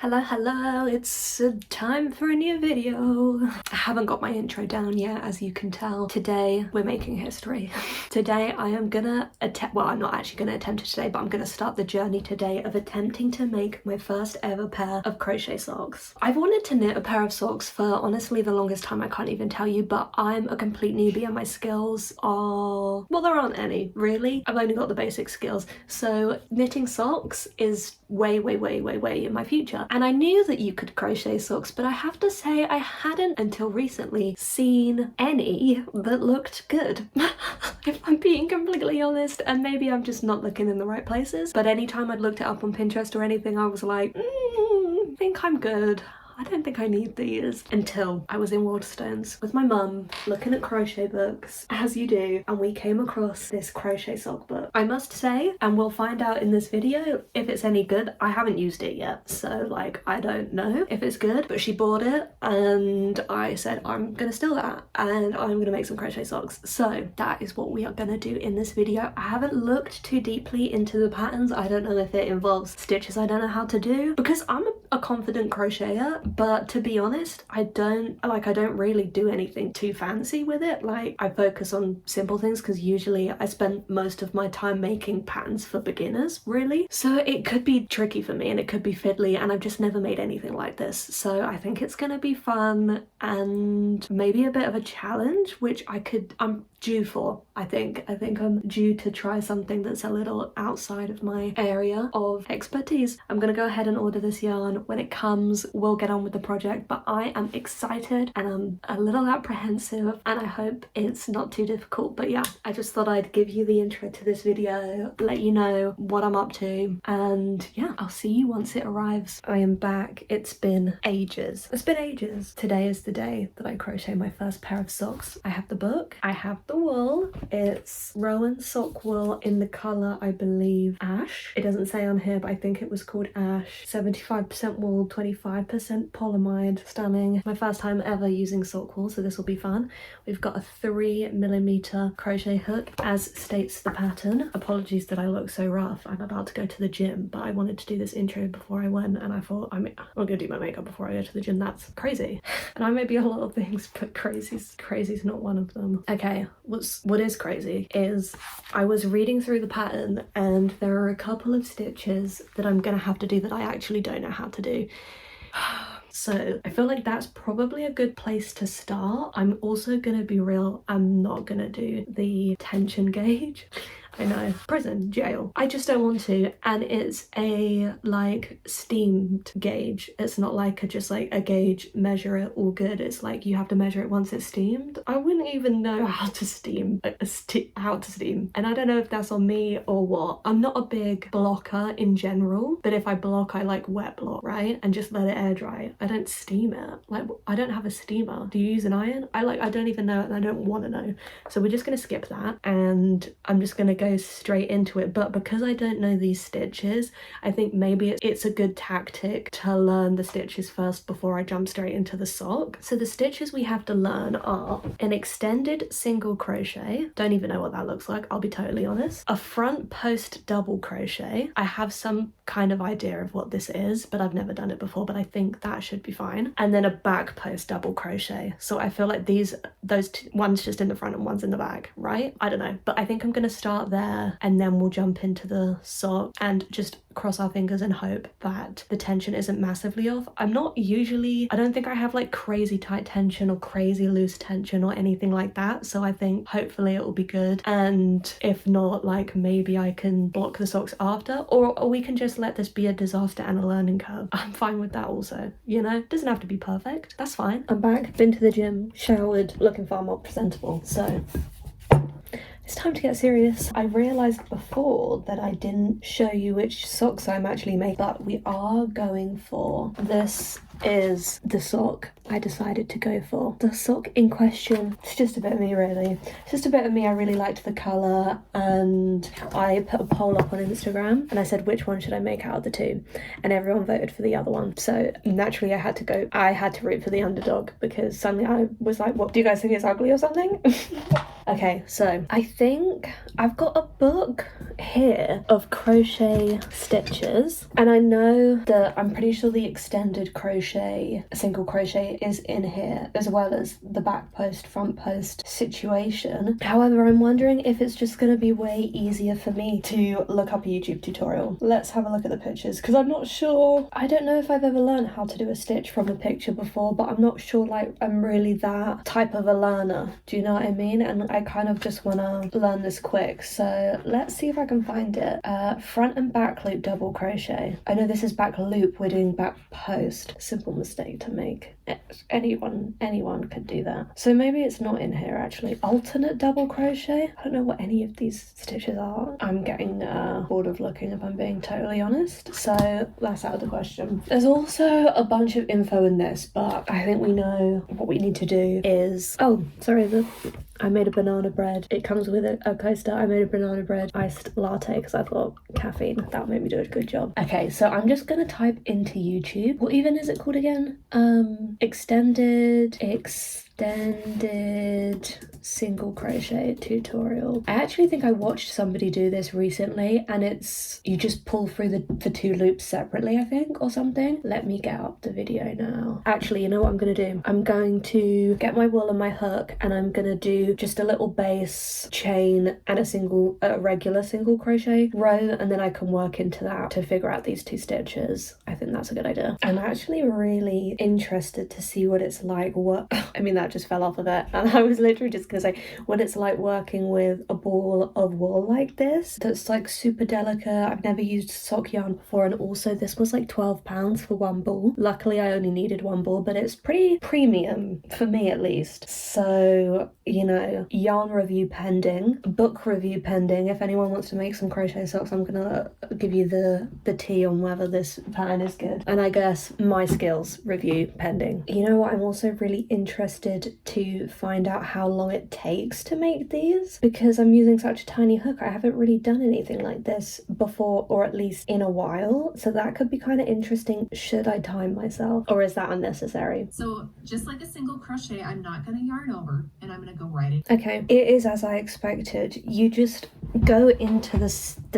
Hello, it's time for a new video. I haven't got my intro down yet, as you can tell. Today, we're making history. Today, I am gonna attempt, well, I'm not actually gonna attempt it today, but I'm gonna start the journey today of attempting to make my first ever pair of crochet socks. I've wanted to knit a pair of socks for honestly the longest time. I can't even tell you, but I'm a complete newbie and my skills are, well, there aren't any, really. I've only got the basic skills. So knitting socks is way in my future. And I knew that you could crochet socks, but I have to say I hadn't until recently seen any that looked good. If I'm being completely honest, and maybe I'm just not looking in the right places, but anytime I'd looked it up on Pinterest or anything, I was like, I think I'm good. I don't think I need these. Until I was in Waterstones with my mum looking at crochet books, as you do, and we came across this crochet sock book. I must say, and we'll find out in this video if it's any good. I haven't used it yet, so like I don't know if it's good, but she bought it and I said I'm gonna steal that and I'm gonna make some crochet socks. So that is what we are gonna do in this video. I haven't looked too deeply into the patterns. I don't know if it involves stitches I don't know how to do, because I'm a confident crocheter, but to be honest, I don't really do anything too fancy with it. Like, I focus on simple things because usually I spend most of my time making patterns for beginners, really. So it could be tricky for me and it could be fiddly, and I've just never made anything like this. So I think it's gonna be fun and maybe a bit of a challenge, which I'm due for. I think I'm due to try something that's a little outside of my area of expertise. I'm gonna go ahead and order this yarn. When it comes, we'll get on with the project, but I am excited and I'm a little apprehensive and I hope it's not too difficult. But yeah, I just thought I'd give you the intro to this video, let you know what I'm up to, and yeah, I'll see you once it arrives. I am back. It's been ages. Today is the day that I crochet my first pair of socks. I have the book, I have the wool. It's Rowan sock wool in the colour, I believe, ash. It doesn't say on here, but I think it was called ash. 75% wool, 25% polyamide. Stunning. My first time ever using sock wool, so this will be fun. We've got a 3mm crochet hook, as states the pattern. Apologies that I look so rough. I'm about to go to the gym, but I wanted to do this intro before I went, and I thought I'm gonna do my makeup before I go to the gym. That's crazy. And I may be a lot of things, but crazy's not one of them. Okay, what is crazy is I was reading through the pattern and there are a couple of stitches that I'm gonna have to do that I actually don't know how to do. So I feel like that's probably a good place to start. I'm also gonna be real, I'm not gonna do the tension gauge. I know, prison, jail. I just don't want to, and it's a like steamed gauge. It's not like just like a gauge, measure it, all good. It's like you have to measure it once it's steamed. I wouldn't even know how to steam, and I don't know if that's on me or what. I'm not a big blocker in general, but if I block, I like wet block, right? And just let it air dry. I don't steam it. Like, I don't have a steamer. Do you use an iron? I don't even know, and I don't want to know. So we're just gonna skip that, and I'm just gonna go straight into it. But because I don't know these stitches, I think maybe it's a good tactic to learn the stitches first before I jump straight into the sock. So the stitches we have to learn are an extended single crochet. Don't even know what that looks like, I'll be totally honest. A front post double crochet. I have some kind of idea of what this is, but I've never done it before, but I think that should be fine. And then a back post double crochet. So I feel like those two, one's just in the front and one's in the back, right? I don't know, but I think I'm gonna start there and then we'll jump into the sock and just cross our fingers and hope that the tension isn't massively off. I don't think I have like crazy tight tension or crazy loose tension or anything like that, so I think hopefully it will be good. And if not, like maybe I can block the socks after, or we can just let this be a disaster and a learning curve. I'm fine with that also, you know? Doesn't have to be perfect, that's fine. I'm back, been to the gym, showered, looking far more presentable, so it's time to get serious. I realised before that I didn't show you which socks I'm actually making, but we are going for this is the sock I decided to go for. The sock in question, it's just a bit of me really. It's just a bit of me. I really liked the colour, and I put a poll up on Instagram and I said which one should I make out of the two, and everyone voted for the other one. So naturally I had to root for the underdog, because suddenly I was like, what, do you guys think it's ugly or something? Okay, so I think I've got a book here of crochet stitches, and I know that I'm pretty sure the extended crochet, single crochet is in here, as well as the back post, front post situation. However, I'm wondering if it's just going to be way easier for me to look up a YouTube tutorial. Let's have a look at the pictures, because I'm not sure, I don't know if I've ever learned how to do a stitch from a picture before, but I'm not sure like I'm really that type of a learner, do you know what I mean? And I kind of just want to learn this quick, so let's see if I can find it. Front and back loop double crochet. I know this is back loop, we're doing back post. Simple mistake to make. Anyone could do that. So maybe it's not in here actually. Alternate double crochet. I don't know what any of these stitches are. I'm getting bored of looking, if I'm being totally honest, so that's out of the question. There's also a bunch of info in this, but I think we know what we need to do is, oh sorry, I made a banana bread. It comes with a coaster. I made a banana bread iced latte because I thought caffeine, that would make me do a good job. Okay, so I'm just gonna type into YouTube. What even is it called again? Extended single crochet tutorial. I actually think I watched somebody do this recently, and it's, you just pull through the two loops separately, I think, or something. Let me get up the video now. Actually, you know what I'm gonna do? I'm going to get my wool and my hook, and I'm gonna do just a little base chain and a regular single crochet row, and then I can work into that to figure out these two stitches. I think that's a good idea. I'm actually really interested to see what it's like. I mean, that just fell off of it, and I was literally just gonna say what it's like working with a ball of wool like this that's like super delicate. I've never used sock yarn before, and also this was like £12 for one ball. Luckily I only needed one ball, but it's pretty premium for me at least. So, you know, yarn review pending, book review pending. If anyone wants to make some crochet socks, I'm gonna give you the tea on whether this pattern is good, and I guess my skills review pending. You know what, I'm also really interested to find out how long it takes to make these, because I'm using such a tiny hook. I haven't really done anything like this before, or at least in a while, so that could be kind of interesting. Should I time myself, or is that unnecessary? So just like a single crochet, I'm not going to yarn over, and I'm going to go right in. Okay, it is as I expected. You just go into the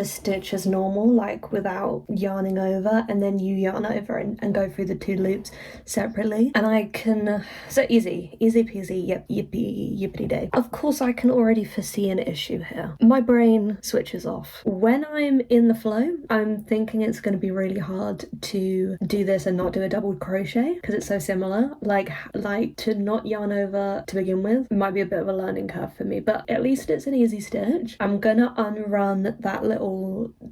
stitch as normal, like without yarning over, and then you yarn over and go through the two loops separately, and I can, so easy peasy, yep, yippity day. Of course I can already foresee an issue here. My brain switches off. When I'm in the flow, I'm thinking it's going to be really hard to do this and not do a double crochet, because it's so similar. Like to not yarn over to begin with might be a bit of a learning curve for me, but at least it's an easy stitch. I'm gonna unrun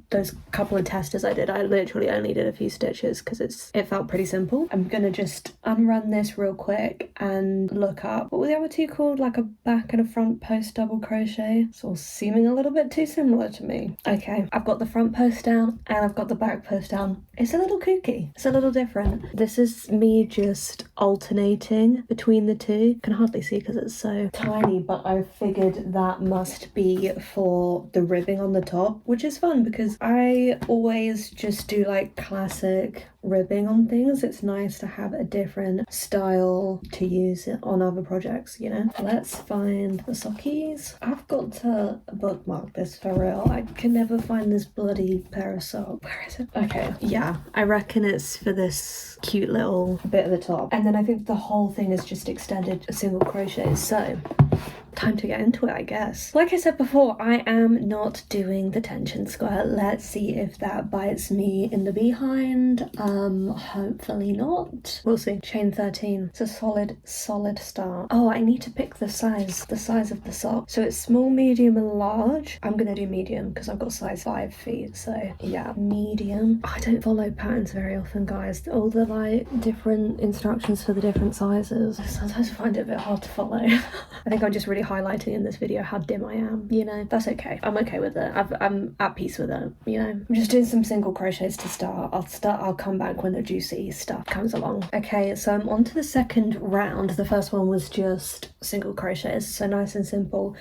those couple of testers I did. I literally only did a few stitches because it felt pretty simple. I'm gonna just unrun this real quick and look up, what were the other two called? Like a back and a front post double crochet. It's all seeming a little bit too similar to me. Okay, I've got the front post down and I've got the back post down. It's a little kooky. It's a little different. This is me just alternating between the two. Can hardly see because it's so tiny, but I figured that must be for the ribbing on the top, which is fun because I always just do like classic ribbing on things. It's nice to have a different style to use it on other projects, you know. Let's find the sockies. I've got to bookmark this for real. I can never find this bloody pair of socks. Where is it? Okay, yeah, I reckon it's for this cute little bit at the top, and then I think the whole thing is just extended single crochet. So time to get into it, I guess. Like I said before, I am not doing the tension square. Let's see if that bites me in the behind. Hopefully not. We'll see. Chain 13. It's a solid start. Oh, I need to pick the size of the sock. So it's small, medium, and large. I'm gonna do medium because I've got size 5 feet. So yeah, medium. I don't follow patterns very often, guys. All the like different instructions for the different sizes. Sometimes I find it a bit hard to follow. I think I'm just really highlighting in this video how dim I am, you know. That's okay. I'm okay with it. I'm at peace with it, you know. I'm just doing some single crochets to start. I'll come back when the juicy stuff comes along. Okay, so I'm on to the second round. The first one was just single crochets, so nice and simple.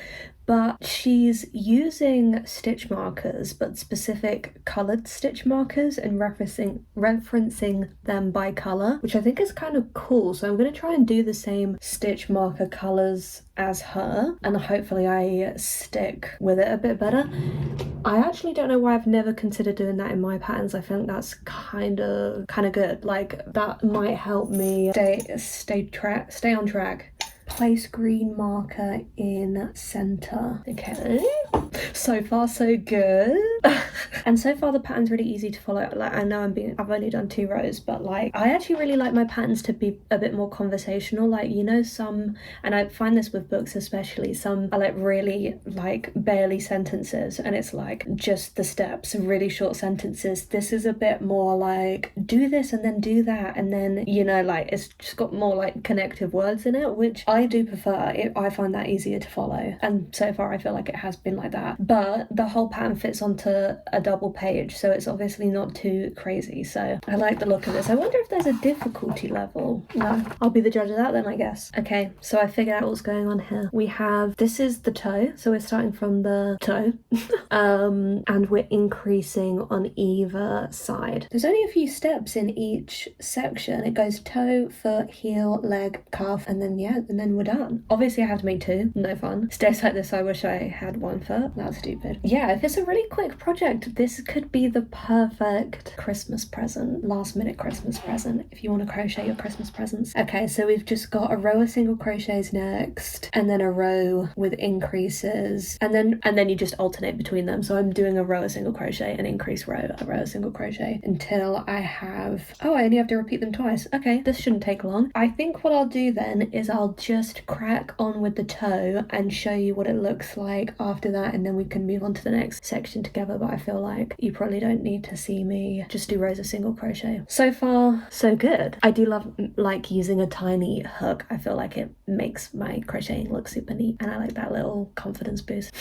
But she's using stitch markers, but specific coloured stitch markers, and referencing them by colour, which I think is kind of cool. So I'm going to try and do the same stitch marker colours as her, and hopefully I stick with it a bit better. I actually don't know why I've never considered doing that in my patterns. I think that's kind of good. Like, that might help me stay on track. Place green marker in center. Okay, so far so good. And so far the pattern's really easy to follow. Like, I know I've only done 2 rows, but like, I actually really like my patterns to be a bit more conversational. Like, you know, some, and I find this with books especially, some are like really like barely sentences, and it's like just the steps, really short sentences. This is a bit more like, do this and then do that, and then, you know, like, it's just got more like connective words in it, which I do prefer. I find that easier to follow, and so far I feel like it has been like that. But the whole pattern fits onto a double page, so it's obviously not too crazy, so I like the look of this. I wonder if there's a difficulty level. No, I'll be the judge of that then, I guess. Okay, so I figured out what's going on here. We have, this is the toe, so we're starting from the toe and we're increasing on either side. There's only a few steps in each section. It goes toe, foot, heel, leg, calf, and then we're done. Obviously I have to make 2, no fun. Stays like this, I wish I had 1 foot. That's stupid. Yeah, if it's a really quick project, this could be the perfect Christmas present, last minute Christmas present, if you want to crochet your Christmas presents. Okay, so we've just got a row of single crochets next, and then a row with increases, and then you just alternate between them. So I'm doing a row of single crochet, an increase row, a row of single crochet, until I have, oh, I only have to repeat them twice. Okay, this shouldn't take long. I think what I'll do then is I'll just crack on with the toe and show you what it looks like after that, and then we can move on to the next section together. But I feel like you probably don't need to see me just do rows of single crochet. So far so good. I do love like using a tiny hook. I feel like it makes my crocheting look super neat, and I like that little confidence boost.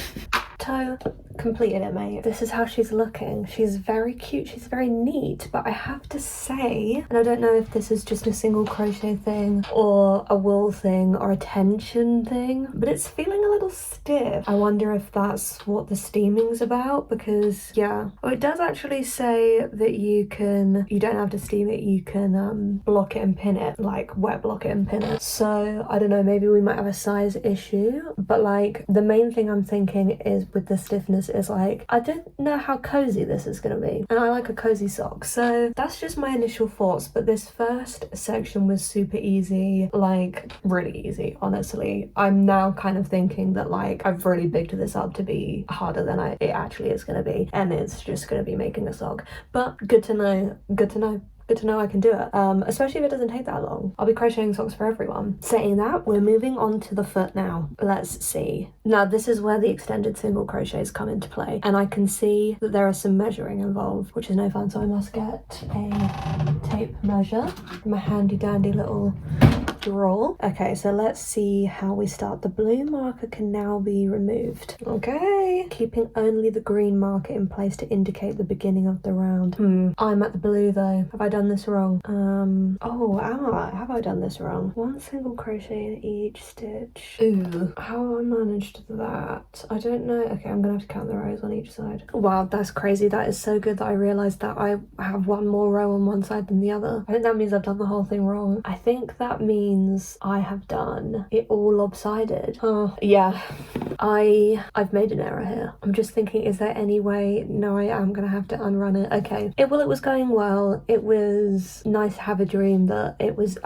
Toe completed it, mate. This is how she's looking. She's very cute, she's very neat, but I have to say, and I don't know if this is just a single crochet thing or a wool thing or a tension thing, but it's feeling a little stiff. I wonder if that's what the steaming's about, because yeah, oh, it does actually say that you don't have to steam it, you can block it and pin it, like wet block it and pin it. So I don't know, maybe we might have a size issue, but like the main thing I'm thinking is with the stiffness is like, I don't know how cozy this is going to be, and I like a cozy sock. So that's just my initial thoughts, but this first section was super easy, like really easy, honestly. I'm now kind of thinking that like I've really bigged this up to be harder than it actually is going to be, and it's just going to be making a sock. But good to know, good to know. Good to know I can do it, especially if it doesn't take that long. I'll be crocheting socks for everyone. Saying that, we're moving on to the foot now. Let's see. Now this is where the extended single crochets come into play, and I can see that there is some measuring involved, which is no fun, so I must get a tape measure from a handy dandy little drawer. Okay, so let's see how we start. The blue marker can now be removed. Okay, keeping only the green marker in place to indicate the beginning of the round. I'm at the blue though. Have I done this wrong? Oh, am I? Have I done this wrong? 1 single crochet in each stitch. Ooh, how have I managed that? I don't know. Okay, I'm gonna have to count the rows on each side. Wow, that's crazy. That is so good that I realized that I have 1 more row on one side than the other. I think that means I've done the whole thing wrong. I think that means I have done it all lopsided. Oh, yeah. I've made an error here. I'm just thinking, is there any way? No, I am gonna have to unrun it. Okay. It was going well. It was nice to have a dream that it was,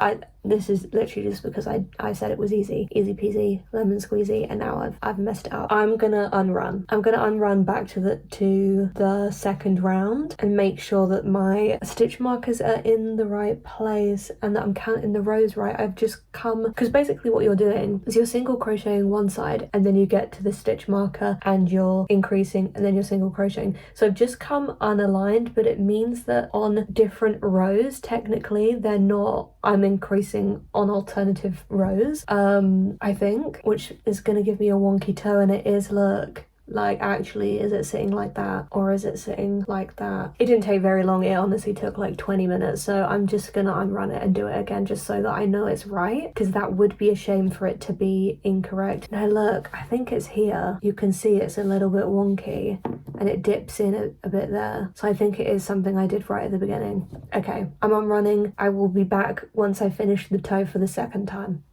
this is literally just because I said it was easy peasy, lemon squeezy, and now I've messed it up. I'm gonna unrun back to the second round and make sure that my stitch markers are in the right place and that I'm counting the rows right. I've just come, because basically what you're doing is you're single crocheting one side and then you get to the stitch marker and you're increasing and then you're single crocheting. So I've just come unaligned, but it means that on different rows, technically they're not, I'm increasing on alternative rows, I think, which is going to give me a wonky toe, and it is, look, Like, actually, is it sitting like that or is it sitting like that? It didn't take very long. It honestly took like 20 minutes. So I'm just gonna unrun it and do it again just so that I know it's right, because that would be a shame for it to be incorrect. Now look, I think it's here. You can see it's a little bit wonky and it dips in a bit there. So I think it is something I did right at the beginning. Okay, I'm unrunning. I will be back once I finish the toe for the second time.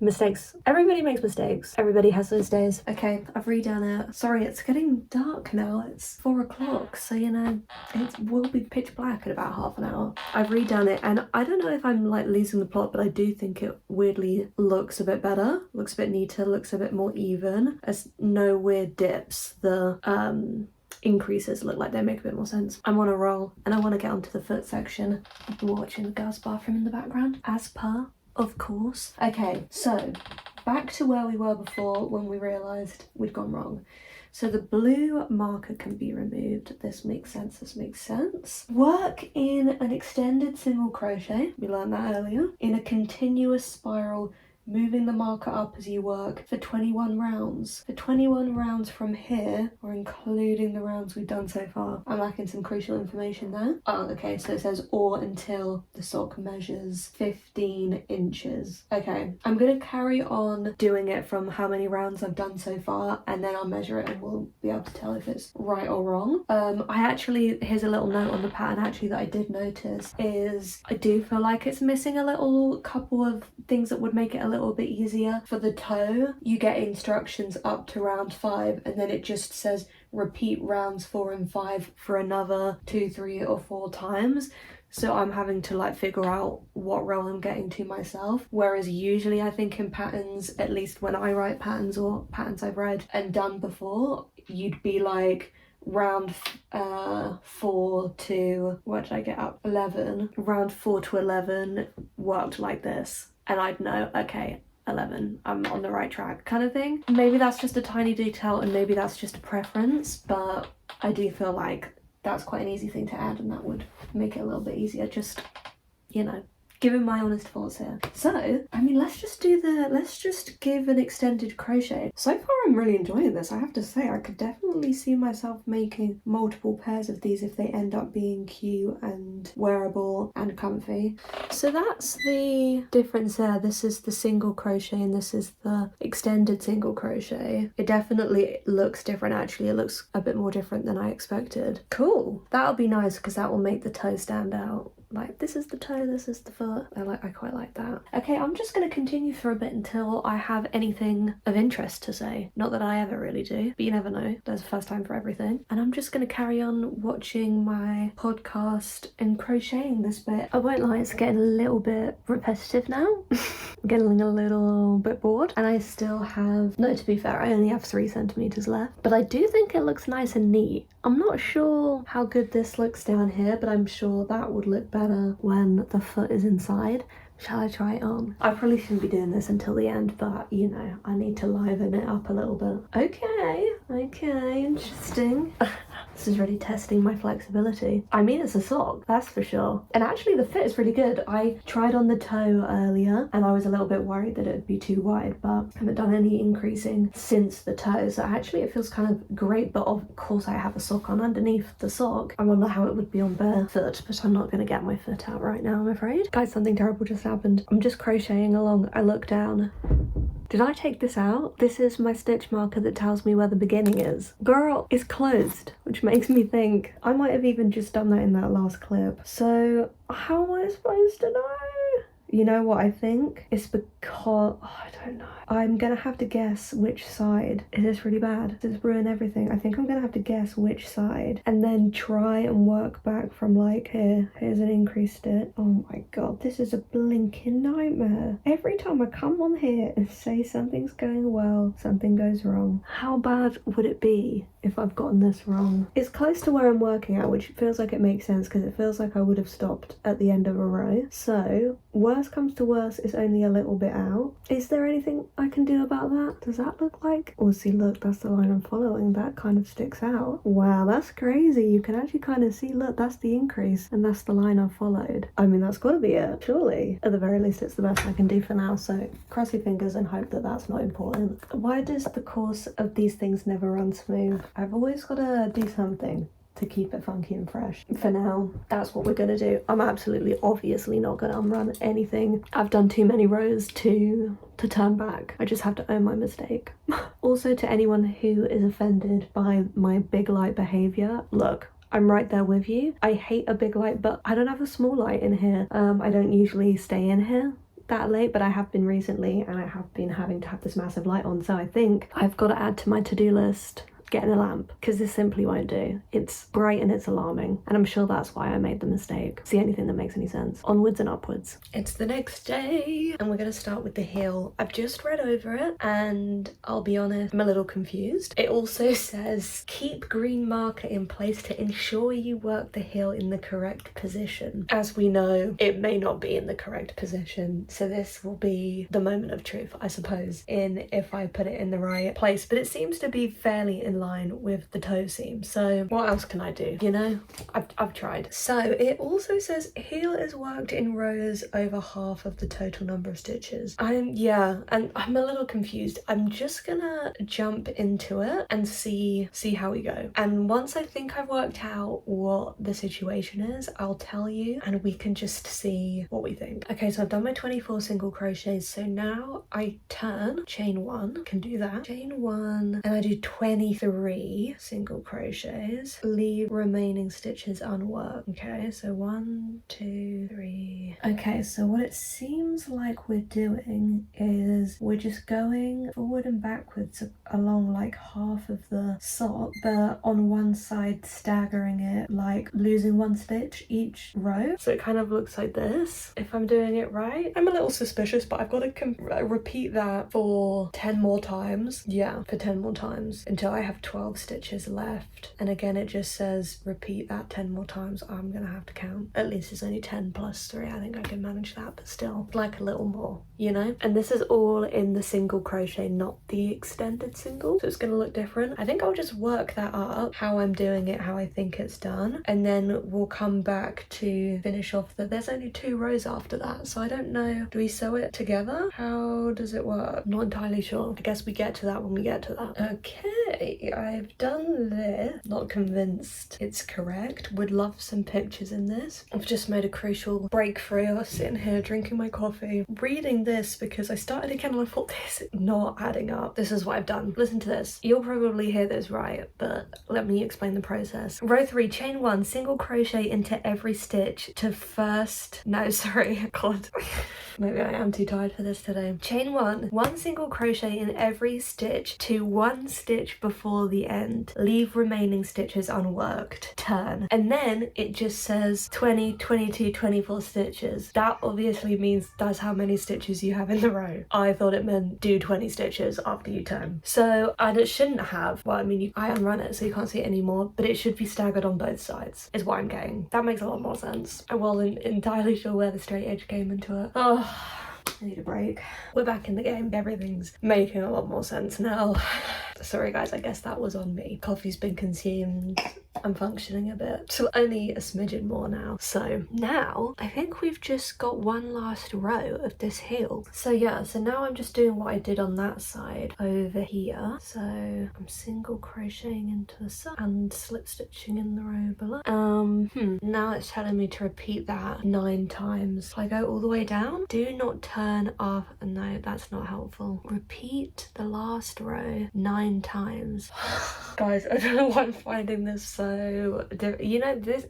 Mistakes. Everybody makes mistakes. Everybody has those days. Okay, I've redone it. Sorry, it's getting dark now. It's 4 o'clock, so you know, it will be pitch black in about half an hour. I've redone it, and I don't know if I'm like losing the plot, but I do think it weirdly looks a bit better, looks a bit neater, looks a bit more even. There's no weird dips. The increases look like they make a bit more sense. I'm on a roll, and I want to get onto the foot section. I've been watching the girls' bathroom in the background, as per. Of course. Okay, so back to where we were before when we realised we'd gone wrong. So the blue marker can be removed. This makes sense, this makes sense. Work in an extended single crochet, we learned that earlier, in a continuous spiral, moving the marker up as you work for 21 rounds. For 21 rounds from here, or including the rounds we've done so far. I'm lacking some crucial information there. Oh, okay, so it says or until the sock measures 15 inches. Okay, I'm gonna carry on doing it from how many rounds I've done so far, and then I'll measure it and we'll be able to tell if it's right or wrong. Here's a little note on the pattern actually that I did notice, is I do feel like it's missing a little couple of things that would make it a little bit easier. For the toe, you get instructions up to round 5, and then it just says repeat rounds 4 and 5 for another 2, 3 or 4 times. So I'm having to like figure out what row I'm getting to myself. Whereas usually I think in patterns, at least when I write patterns or patterns I've read and done before, you'd be like round 4 to, what did I get up? 11. Round 4 to 11 worked like this. And I'd know, okay, 11, I'm on the right track kind of thing. Maybe that's just a tiny detail and maybe that's just a preference, but I do feel like that's quite an easy thing to add and that would make it a little bit easier, just, you know, giving my honest thoughts here. So, I mean, let's just give an extended crochet. So far I'm really enjoying this, I have to say. I could definitely see myself making multiple pairs of these if they end up being cute and wearable and comfy. So that's the difference there. This is the single crochet and this is the extended single crochet. It definitely looks different actually. It looks a bit more different than I expected. Cool. That'll be nice because that will make the toe stand out. Like, this is the toe, this is the foot. I quite like that. Okay, I'm just going to continue for a bit until I have anything of interest to say. Not that I ever really do, but you never know. There's a first time for everything. And I'm just going to carry on watching my podcast and crocheting this bit. I won't lie, it's getting a little bit repetitive now. I'm getting a little bit bored. And I still have, no, to be fair, I only have 3 centimeters left. But I do think it looks nice and neat. I'm not sure how good this looks down here, but I'm sure that would look better when the foot is inside. Shall I try it on? I probably shouldn't be doing this until the end, but you know, I need to liven it up a little bit. Okay, interesting. This is really testing my flexibility. I mean, it's a sock, that's for sure. And actually the fit is really good. I tried on the toe earlier and I was a little bit worried that it would be too wide, but I haven't done any increasing since the toe. So actually it feels kind of great, but of course I have a sock on underneath the sock. I wonder how it would be on bare foot, but I'm not gonna get my foot out right now, I'm afraid. Guys, something terrible just happened. I'm just crocheting along. I look down. Did I take this out? This is my stitch marker that tells me where the beginning is. Girl, it's closed, which makes me think I might have even just done that in that last clip. So how am I supposed to know? You know what I think? It's because, oh, I don't know. I'm gonna have to guess which side. Is this really bad? Does this ruin everything? I think I'm gonna have to guess which side and then try and work back from like here. Here's an increased stitch. Oh my god, this is a blinking nightmare. Every time I come on here and say something's going well, something goes wrong. How bad would it be if I've gotten this wrong? It's close to where I'm working at, which feels like it makes sense because it feels like I would have stopped at the end of a row. So, worst worst comes to worst, it's only a little bit out. Is there anything I can do about that? Does that look like? Oh, see, look, that's the line I'm following. That kind of sticks out. Wow, that's crazy. You can actually kind of see, look, that's the increase, and that's the line I've followed. I mean, that's got to be it, surely. At the very least, it's the best I can do for now, so cross your fingers and hope that that's not important. Why does the course of these things never run smooth? I've always got to do something to keep it funky and fresh. For now, that's what we're gonna do. I'm absolutely obviously not gonna unrun anything. I've done too many rows to turn back. I just have to own my mistake. Also, to anyone who is offended by my big light behavior, look, I'm right there with you. I hate a big light, but I don't have a small light in here. I don't usually stay in here that late, but I have been recently, and I have been having to have this massive light on, so I think I've got to add to my to-do list getting a lamp, because this simply won't do. It's bright and it's alarming, and I'm sure that's why I made the mistake. See anything that makes any sense. Onwards and upwards. It's the next day, and we're gonna start with the heel. I've just read over it, and I'll be honest, I'm a little confused. It also says, keep green marker in place to ensure you work the heel in the correct position. As we know, it may not be in the correct position, so this will be the moment of truth, I suppose, in if I put it in the right place, but it seems to be fairly in line with the toe seam, so what else can I do? You know, I've tried. So it also says heel is worked in rows over half of the total number of stitches. I'm a little confused. I'm just gonna jump into it and see how we go, and once I think I've worked out what the situation is, I'll tell you, and we can just see what we think. Okay, so I've done my 24 single crochets, so now I turn, chain 1, can do that, chain 1, and I do 23 single crochets, leave remaining stitches unworked. Okay, so 1, 2, 3. Okay, so what it seems like we're doing is we're just going forward and backwards along like half of the sock, but on one side staggering it, like losing one stitch each row. So it kind of looks like this, if I'm doing it right. I'm a little suspicious, but I've got to repeat that for 10 more times. Yeah, for 10 more times until I have 12 stitches left, and again it just says repeat that 10 more times. I'm gonna have to count. At least it's only 10 plus 3. I think I can manage that, but still, like a little more, you know? And this is all in the single crochet, not the extended single, so it's gonna look different. I think I'll just work that up, how I'm doing it, how I think it's done, and then we'll come back to finish off there's only 2 rows after that, so I don't know, do we sew it together? How does it work? I'm not entirely sure. I guess we get to that when we get to that. Okay, I've done this. Not convinced it's correct. Would love some pictures in this. I've just made a crucial breakthrough. I was sitting here drinking my coffee, reading this because I started again and I thought this is not adding up. This is what I've done. Listen to this. You'll probably hear this right, but let me explain the process. Row 3, chain 1, single crochet into every stitch to first... No, sorry. God. Maybe I am too tired for this today. Chain 1, 1 single crochet in every stitch to 1 stitch before the end. Leave remaining stitches unworked. Turn. And then it just says 20, 22, 24 stitches. That obviously means that's how many stitches you have in the row. I thought it meant do 20 stitches after you turn. So, and it shouldn't have, well, I mean, I unrun it so you can't see it anymore, but it should be staggered on both sides, is what I'm getting. That makes a lot more sense. I wasn't entirely sure where the straight edge came into it. Oh, I need a break. We're back in the game. Everything's making a lot more sense now. Sorry guys, I guess that was on me. Coffee's been consumed. I'm functioning a bit. So only a smidgen more now. So now I think we've just got one last row of this heel. So yeah, so now I'm just doing what I did on that side over here. So I'm single crocheting into the side and slip stitching in the row below. Now it's telling me to repeat that 9 times. If I go all the way down, do not turn off. No, that's not helpful. Repeat the last row 9 times. Guys, I don't know why I'm finding this so you know, this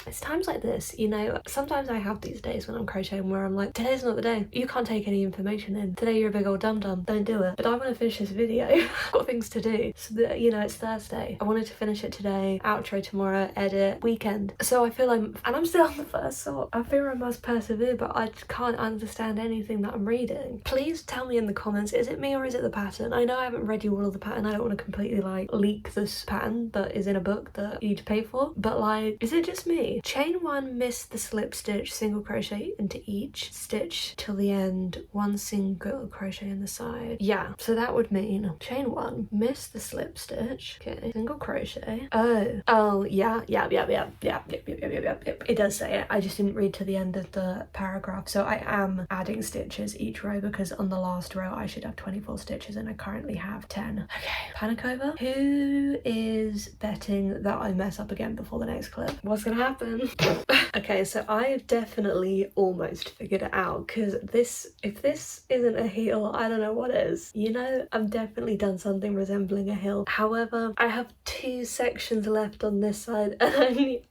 it's times like this, you know, sometimes I have these days when I'm crocheting where I'm like, today's not the day, you can't take any information in, today you're a big old dum-dum, don't do it. But I want to finish this video. I've got things to do, so that, you know, it's Thursday, I wanted to finish it today, outro tomorrow, edit, weekend. So I feel like, and I'm still on the first sort, I feel I must persevere, but I just can't understand anything that I'm reading. Please tell me in the comments, is it me or is it the pattern? I know I haven't read you all of the pattern, I don't want to completely like leak this pattern that is in a book that you need to pay for, but like, is it just me? be chain 1, miss the slip stitch, single crochet into each stitch till the end, 1 single crochet in the side. Yeah, so that would mean chain 1, miss the slip stitch, okay, single crochet. Yeah. It does say it. I just didn't read to the end of the paragraph. So I am adding stitches each row because on the last row I should have 24 stitches and I currently have 10. Okay, panic over. Who is betting that I mess up again before the next clip? What's gonna happen? Okay, so I have definitely almost figured it out because if this isn't a heel, I don't know what is. You know, I've definitely done something resembling a heel. However, I have 2 sections left on this side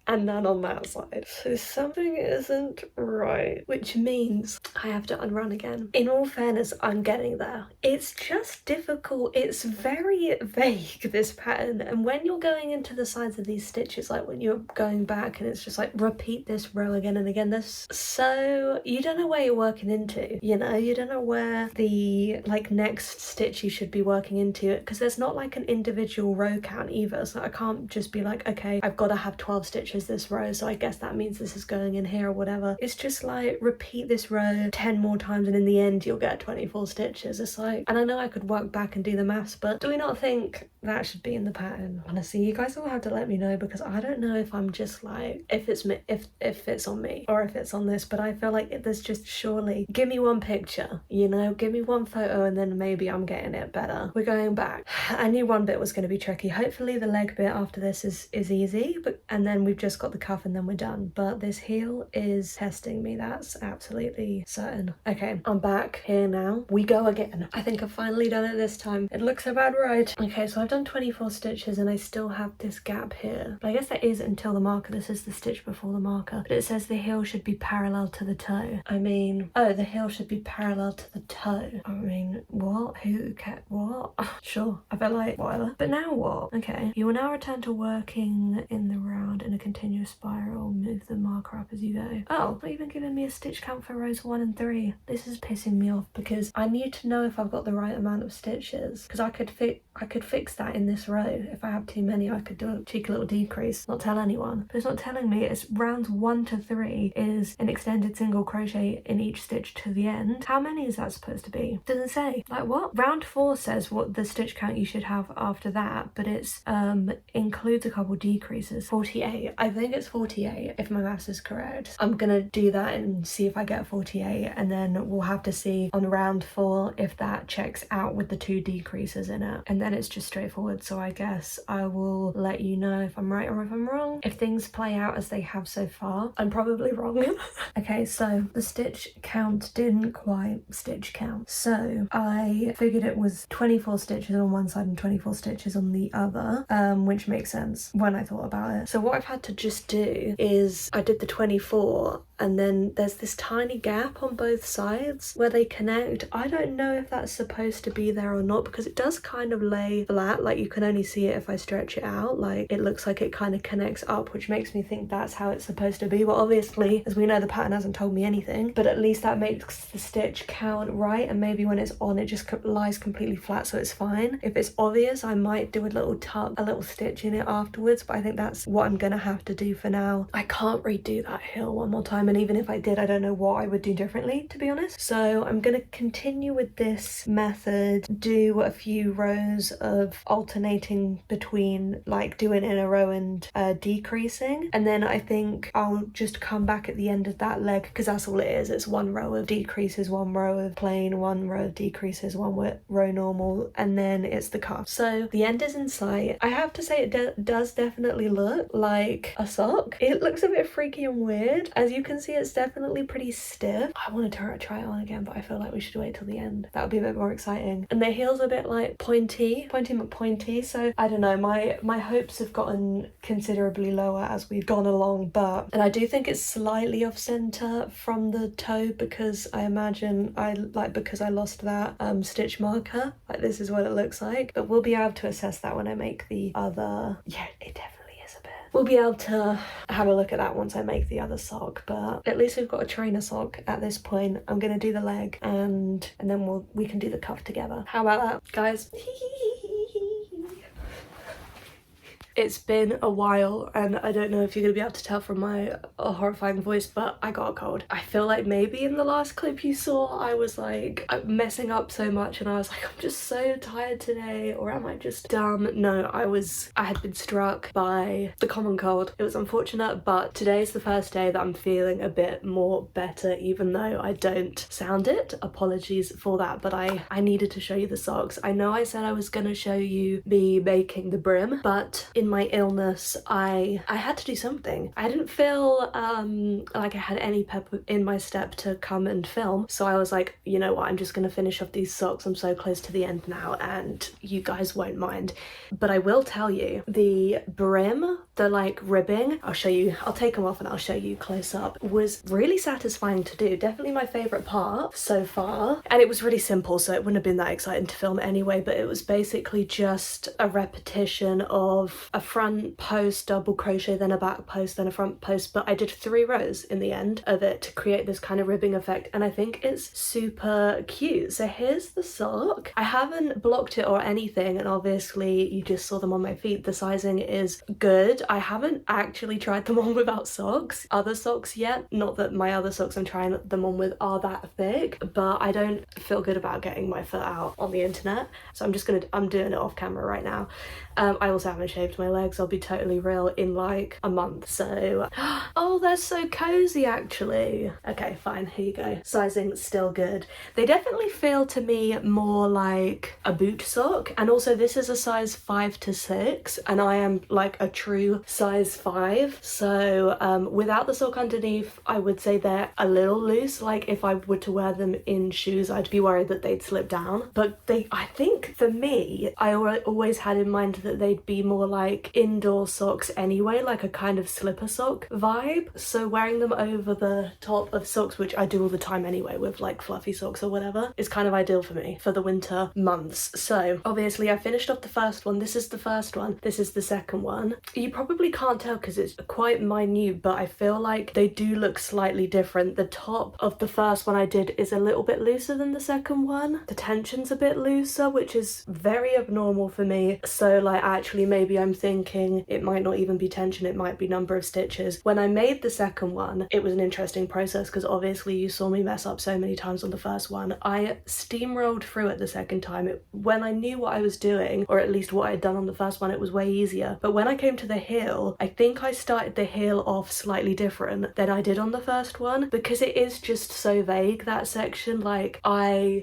and none on that side. So something isn't right, which means I have to unrun again. In all fairness, I'm getting there. It's just difficult. It's very vague, this pattern. And when you're going into the sides of these stitches, like when you're going back and it's just like repeat this row again and again, so you don't know where you're working into, you know, you don't know where the like next stitch you should be working into it because there's not like an individual row count either. So I can't just be like, okay, I've got to have 12 stitches this row, so I guess that means this is going in here or whatever. It's just like repeat this row 10 more times and in the end you'll get 24 stitches. It's like, and I know I could work back and do the maths, but do we not think that should be in the pattern? Honestly, you guys will have to let me know because I don't know if I'm just like, if it's me, if it's on me or if it's on this, but I feel like there's just surely, give me one picture, you know, give me one photo and then maybe I'm getting it better. We're going back. I knew one bit was going to be tricky. Hopefully the leg bit after this is easy, and then we've just got the cuff and then we're done. But this heel is testing me, that's absolutely certain. Okay, I'm back here now. We go again. I think I've finally done it this time. It looks about right. Okay, so I've done 24 stitches and I still have this gap here. But I guess that is until the marker. This is the stitch before the marker. But it says the heel should be parallel to the toe. I mean, oh, the heel should be parallel to the toe. I mean, what? Who kept what? Sure, I felt like whatever. But now what? Okay, you will now return to working in the round in a continuous spiral. Move the marker up as you go. Oh, not even giving me a stitch count for rows 1 and 3. This is pissing me off because I need to know if I've got the right amount of stitches because I could fix that in this row. If I have too many, I could do a cheeky little decrease, not tell anyone. But it's not telling me. It's rounds 1 to 3 is an extended single crochet in each stitch to the end. How many is that supposed to be? Doesn't say. Like what? Round 4 says what the stitch count you should have after that, but it's includes a couple decreases. 48. I think it's 48 if my maths is correct. I'm gonna do that and see if I get 48 and then we'll have to see on round 4 if that checks out with the 2 decreases in it. And then it's just straightforward, so I guess I will let you know if I'm right or if I'm wrong. If things play out as they have so far, I'm probably wrong. Okay, so the stitch count didn't quite stitch count. So I figured it was 24 stitches on one side and 24 stitches on the other, which makes sense when I thought about it. So what I've had to just do is I did the 24 and then there's this tiny gap on both sides where they connect. I don't know if that's supposed to be there or not because it does kind of lay flat, like you can only see it if I stretch it out, like it looks like it kind of connects up, which makes me think that's how it's supposed to be. But obviously, as we know, the pattern hasn't told me anything, but at least that makes the stitch count right, and maybe when it's on it just lies completely flat, so it's fine. If it's obvious, I might do a little stitch in it afterwards, but I think that's what I'm gonna have to do for now. I can't redo that heel one more time, and even if I did, I don't know what I would do differently, to be honest. So I'm gonna continue with this method, do a few rows of alternating between like doing in a row and decreasing, and then I think I'll just come back at the end of that leg because that's all it is. It's 1 row of decreases, 1 row of plain, 1 row of decreases, 1 row normal, and then it's the cuff. So the end is in sight. I have to say it does definitely look like a sock. It looks a bit freaky and weird. As you can see, it's definitely pretty stiff. I wanted to try it on again, but I feel like we should wait till the end. That would be a bit more exciting. And the heel's a bit like pointy McPointy, so I don't know, my hopes have gotten considerably lower as we've gone along, and I do think it's slightly off center from the toe because I imagine because I lost that stitch marker, like this is what it looks like, but we'll be able to assess that when I make the other. Yeah, it definitely is a bit. We'll be able to have a look at that once I make the other sock, but at least we've got a trainer sock at this point. I'm gonna do the leg and then we can do the cuff together. How about that, guys? It's been a while and I don't know if you're gonna be able to tell from my horrifying voice, but I got a cold. I feel like maybe in the last clip you saw I was like messing up so much and I was like, I'm just so tired today, or am I just dumb? No, I had been struck by the common cold. It was unfortunate, but today's the first day that I'm feeling a bit more better, even though I don't sound it. Apologies for that, but I needed to show you the socks. I know I said I was gonna show you me making the brim, but in my illness I had to do something. I didn't feel like I had any pep in my step to come and film, so I was like, you know what, I'm just gonna finish off these socks. I'm so close to the end now and you guys won't mind. But I will tell you, the brim, the like ribbing, I'll take them off and I'll show you close up, was really satisfying to do. Definitely my favourite part so far, and it was really simple, so it wouldn't have been that exciting to film anyway. But it was basically just a repetition of a front post, double crochet, then a back post, then a front post, but I did 3 rows in the end of it to create this kind of ribbing effect, and I think it's super cute. So here's the sock. I haven't blocked it or anything, and obviously you just saw them on my feet. The sizing is good. I haven't actually tried them on without other socks yet. Not that my other socks I'm trying them on with are that thick, but I don't feel good about getting my foot out on the internet, so I'm doing it off camera right now. I also haven't shaved my legs, I'll be totally real, in like a month, so oh, they're so cozy actually. Okay, fine, here you go. Sizing still good. They definitely feel to me more like a boot sock, and also this is a size 5 to 6 and I am like a true size 5, so without the sock underneath I would say they're a little loose. Like if I were to wear them in shoes I'd be worried that they'd slip down, but I think for me, I always had in mind that they'd be more like indoor socks anyway, like a kind of slipper sock vibe. So wearing them over the top of socks, which I do all the time anyway with like fluffy socks or whatever, is kind of ideal for me for the winter months. So obviously I finished off the first one. This is the first one. This is the second one. You probably can't tell because it's quite minute, but I feel like they do look slightly different. The top of the first one I did is a little bit looser than the second one. The tension's a bit looser, which is very abnormal for me. So like actually maybe I'm thinking it might not even be tension, it might be number of stitches. When I made the second one, it was an interesting process because obviously you saw me mess up so many times on the first one. I steamrolled through it the second time. When I knew what I was doing, or at least what I had done on the first one, it was way easier. But when I came to the heel, I think I started the heel off slightly different than I did on the first one, because it is just so vague, that section. Like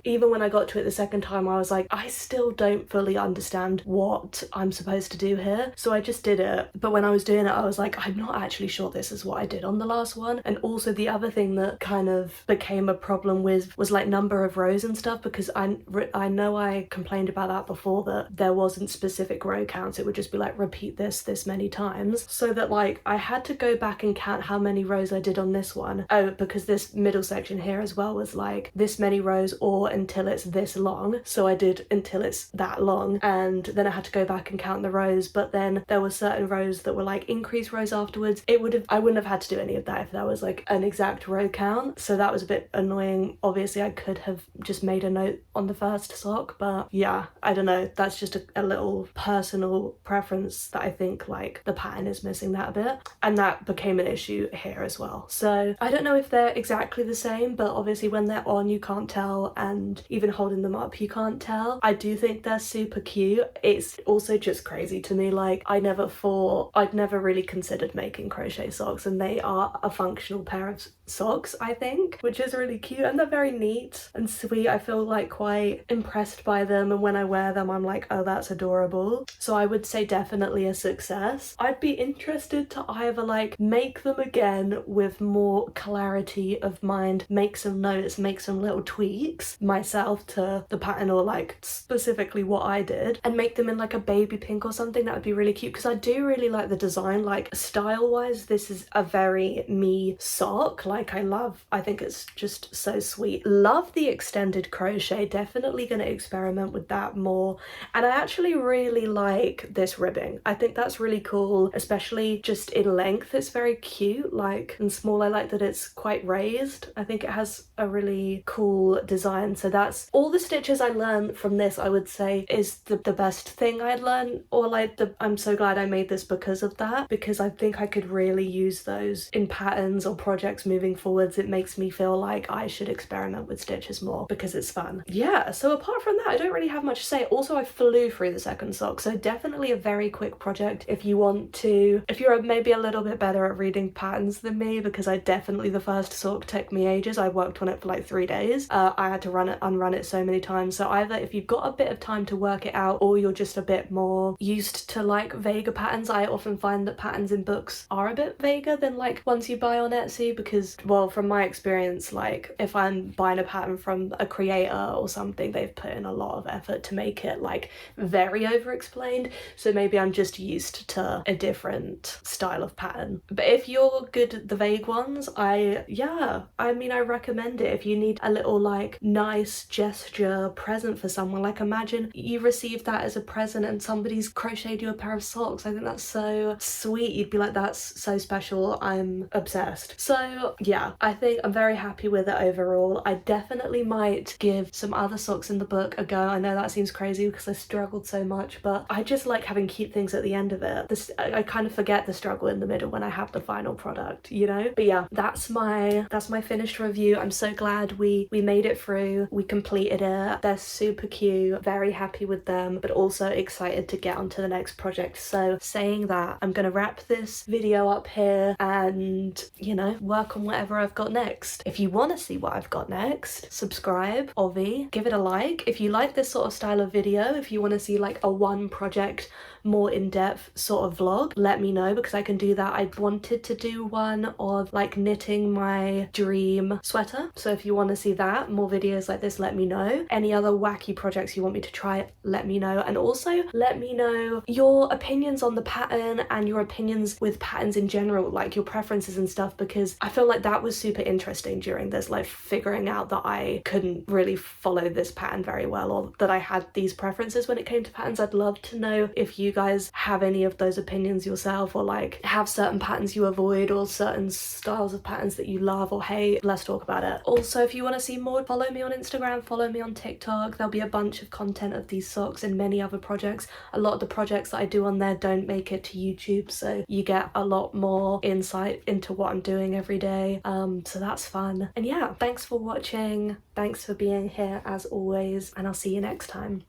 even when I got to it the second time, I was like, I still don't fully understand what I'm supposed to do here. So I just did it. But when I was doing it, I was like, I'm not actually sure this is what I did on the last one. And also the other thing that kind of became a problem with was like number of rows and stuff, because I know I complained about that before, that there wasn't specific row counts. It would just be like repeat this many times, so that like I had to go back and count how many rows I did on this one. Oh, because this middle section here as well was like this many rows or until it's this long, so I did until it's that long, and then I had to go back and count the rows. But then there were certain rows that were like increased rows afterwards. I wouldn't have had to do any of that if there was like an exact row count, so that was a bit annoying. Obviously I could have just made a note on the first sock, but yeah, I don't know, that's just a little personal preference that I think like the pattern is missing that a bit, and that became an issue here as well. So I don't know if they're exactly the same, but obviously when they're on you can't tell, and even holding them up you can't tell. I do think they're super cute. It's also just crazy to me, like I'd never really considered making crochet socks, and they are a functional pair of socks, I think, which is really cute, and they're very neat and sweet. I feel like quite impressed by them, and when I wear them I'm like, oh, that's adorable. So I would say definitely a success. I'd be interested to either like make them again with more clarity of mind, make some notes, make some little tweaks myself to the pattern, or like specifically what I did, and make them in like a baby pink or something. That would be really cute, because I do really like the design. Like style wise, this is a very me sock. Like like I think it's just so sweet. Love the extended crochet, definitely gonna experiment with that more. And I actually really like this ribbing. I think that's really cool, especially just in length. It's very cute, like, and small. I like that it's quite raised. I think it has a really cool design. So that's all the stitches I learned from this, I would say, is the best thing I learned, or like I'm so glad I made this because of that, because I think I could really use those in patterns or projects moving forwards. It makes me feel like I should experiment with stitches more because it's fun. Yeah, so apart from that, I don't really have much to say. Also, I flew through the second sock, so definitely a very quick project if you want to, if you're maybe a little bit better at reading patterns than me, because I definitely, the first sock took me ages. I worked on it for like 3 days. I had to unrun it so many times. So either if you've got a bit of time to work it out, or you're just a bit more used to like vaguer patterns. I often find that patterns in books are a bit vaguer than like ones you buy on Etsy, because, well, from my experience, like if I'm buying a pattern from a creator or something, they've put in a lot of effort to make it like very over explained. So maybe I'm just used to a different style of pattern. But if you're good at the vague ones, I mean, I recommend it if you need a little like nice gesture present for someone. Like imagine you received that as a present and somebody's crocheted you a pair of socks. I think that's so sweet. You'd be like, that's so special. I'm obsessed. So yeah, I think I'm very happy with it overall. I definitely might give some other socks in the book a go. I know that seems crazy because I struggled so much, but I just like having cute things at the end of it. I kind of forget the struggle in the middle when I have the final product, you know? But yeah, that's my finished review. I'm so glad we made it through. We completed it. They're super cute. Very happy with them, but also excited to get onto the next project. So saying that, I'm gonna wrap this video up here and, you know, work on whatever I've got next. If you want to see what I've got next, subscribe, obvi, give it a like. If you like this sort of style of video, if you want to see like a one project more in-depth sort of vlog, let me know, because I can do that. I wanted to do one of like knitting my dream sweater, so if you want to see that, more videos like this, let me know. Any other wacky projects you want me to try, let me know. And also let me know your opinions on the pattern and your opinions with patterns in general, like your preferences and stuff, because I feel like that was super interesting during this, like figuring out that I couldn't really follow this pattern very well, or that I had these preferences when it came to patterns. I'd love to know if you guys have any of those opinions yourself, or like have certain patterns you avoid or certain styles of patterns that you love or hate. Let's talk about it. Also, if you want to see more, follow me on Instagram, follow me on TikTok. There'll be a bunch of content of these socks and many other projects. A lot of the projects that I do on there don't make it to YouTube, so you get a lot more insight into what I'm doing every day. So that's fun. And yeah, thanks for watching, thanks for being here as always, and I'll see you next time.